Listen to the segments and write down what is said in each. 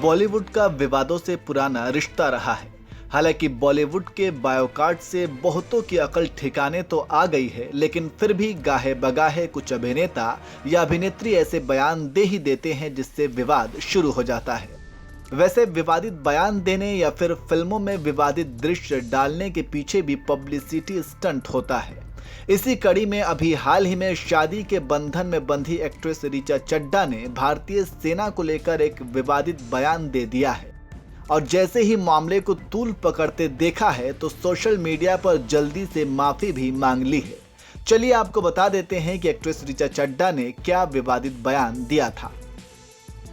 बॉलीवुड का विवादों से पुराना रिश्ता रहा है। हालांकि बॉलीवुड के बायोकाट से बहुतों की अकल ठिकाने तो आ गई है, लेकिन फिर भी गाहे बगाहे कुछ अभिनेता या अभिनेत्री ऐसे बयान दे ही देते हैं जिससे विवाद शुरू हो जाता है। वैसे विवादित बयान देने या फिर फिल्मों में विवादित दृश्य डालने के पीछे भी पब्लिसिटी स्टंट होता है। इसी कड़ी में अभी हाल ही में शादी के बंधन में बंधी एक्ट्रेस ऋचा चड्ढा ने भारतीय सेना को लेकर एक विवादित बयान दे दिया है और जैसे ही मामले को तूल पकड़ते देखा है तो सोशल मीडिया पर जल्दी से माफी भी मांग ली है। चलिए आपको बता देते हैं कि एक्ट्रेस ऋचा चड्ढा ने क्या विवादित बयान दिया था।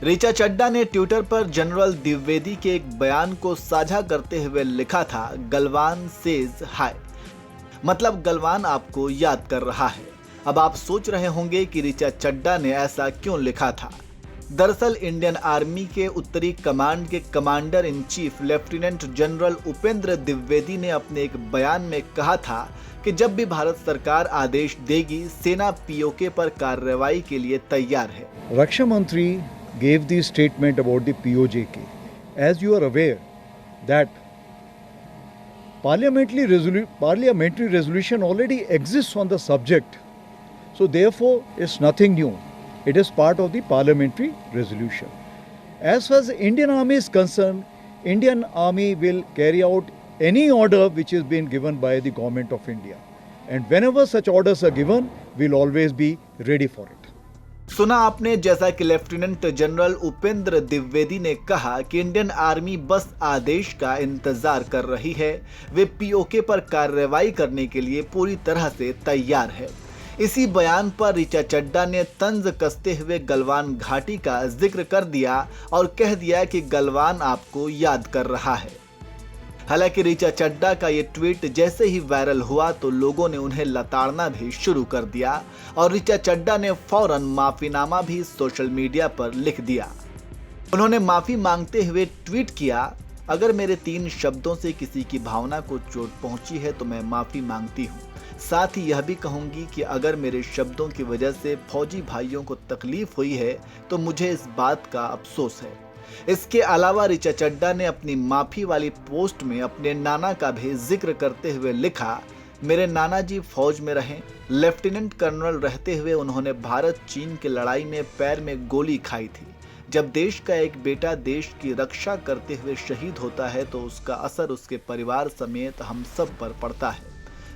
ऋचा चड्ढा ने ट्विटर पर जनरल द्विवेदी के एक बयान को साझा करते हुए लिखा था, गलवान सेज हाय, मतलब गलवान आपको याद कर रहा है। अब आप सोच रहे होंगे कि ऋचा चड्ढा ने ऐसा क्यों लिखा था। दरअसल इंडियन आर्मी के उत्तरी कमांड के commander in chief lieutenant general Upendra Dwivedi ने अपने एक बयान में कहा था कि जब भी भारत सरकार आदेश देगी, सेना पीओके पर कार्रवाई के लिए तैयार है। रक्षा मंत्री gave the statement about the POJK. As you are aware that parliamentary resolution already exists on the subject, so therefore it's nothing new. It is part of the parliamentary resolution. As far as the Indian Army is concerned, Indian Army will carry out any order which is being given by the government of India, and whenever such orders are given, we'll always be ready for it. सुना आपने, जैसा कि lieutenant general Upendra Dwivedi ने कहा कि Indian army बस आदेश का इंतजार कर रही है। वे पीओके पर कार्रवाई करने के लिए पूरी तरह से तैयार है। इसी बयान पर ऋचा चड्ढा ने तंज कसते हुए गलवान घाटी का जिक्र कर दिया और कह दिया कि गलवान आपको याद कर रहा है। हालांकि ऋचा चड्ढा का ये ट्वीट जैसे ही वायरल हुआ तो लोगों ने उन्हें लताड़ना भी शुरू कर दिया और ऋचा चड्ढा ने फौरन माफीनामा भी सोशल मीडिया पर लिख दिया। उन्होंने माफी मांगते हुए ट्वीट किया, अगर मेरे 3 शब्दों से किसी की भावना को चोट पहुंची है तो मैं माफी मांगती हूं। साथ ही यह भी कहूंगी कि अगर मेरे शब्दों की वजह से फौजी भाइयों को तकलीफ हुई है तो मुझे इस बात का अफसोस है। इसके अलावा ऋचा चड्ढा ने अपनी माफी वाली पोस्ट में अपने नाना का भी जिक्र करते हुए लिखा, मेरे नाना जी फौज में रहे, लेफ्टिनेंट कर्नल रहते हुए उन्होंने भारत चीन की लड़ाई में पैर में गोली खाई थी। जब देश का एक बेटा देश की रक्षा करते हुए शहीद होता है तो उसका असर उसके परिवार समेत हम सब पर पड़ता है।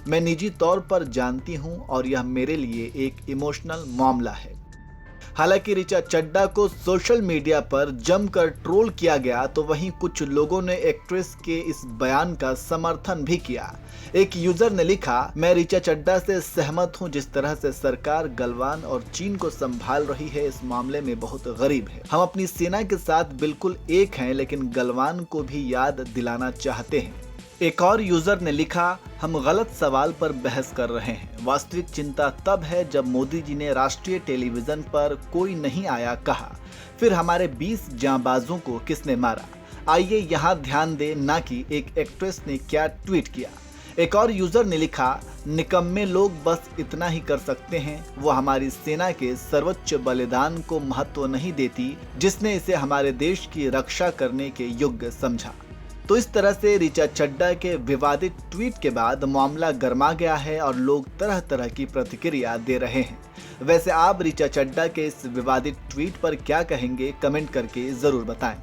मैं निजी तौर पर जानती हूं और यह मेरे लिए एक इमोशनल मामला है। हालांकि ऋचा चड्ढा को सोशल मीडिया पर जमकर ट्रोल किया गया तो वहीं कुछ लोगों ने एक्ट्रेस के इस बयान का समर्थन भी किया। एक यूजर ने लिखा, मैं ऋचा चड्ढा से सहमत हूं। जिस तरह से सरकार गलवान और चीन को संभाल रही है, इस मामले में बहुत गरीब है। हम अपनी सेना के साथ बिल्कुल एक हैं, लेकिन गलवान को भी याद दिलाना चाहते हैं। एक और यूजर ने लिखा, हम गलत सवाल पर बहस कर रहे हैं। वास्तविक चिंता तब है जब मोदी जी ने राष्ट्रीय टेलीविजन पर कोई नहीं आया कहा। फिर हमारे 20 जांबाजों को किसने मारा? आइए यहाँ ध्यान दें, ना कि एक एक्ट्रेस ने क्या ट्वीट किया। एक और यूजर ने लिखा, निकम्मे लोग बस इतना ही कर सकते हैं। वो हमारी सेना के सर्वोच्च बलिदान को महत्व नहीं देती, जिसने इसे हमारे देश की रक्षा करने के योग्य समझा। तो इस तरह से ऋचा चड्ढा के विवादित ट्वीट के बाद मामला गर्मा गया है और लोग तरह तरह की प्रतिक्रिया दे रहे हैं। वैसे आप ऋचा चड्ढा के इस विवादित ट्वीट पर क्या कहेंगे, कमेंट करके जरूर बताएं।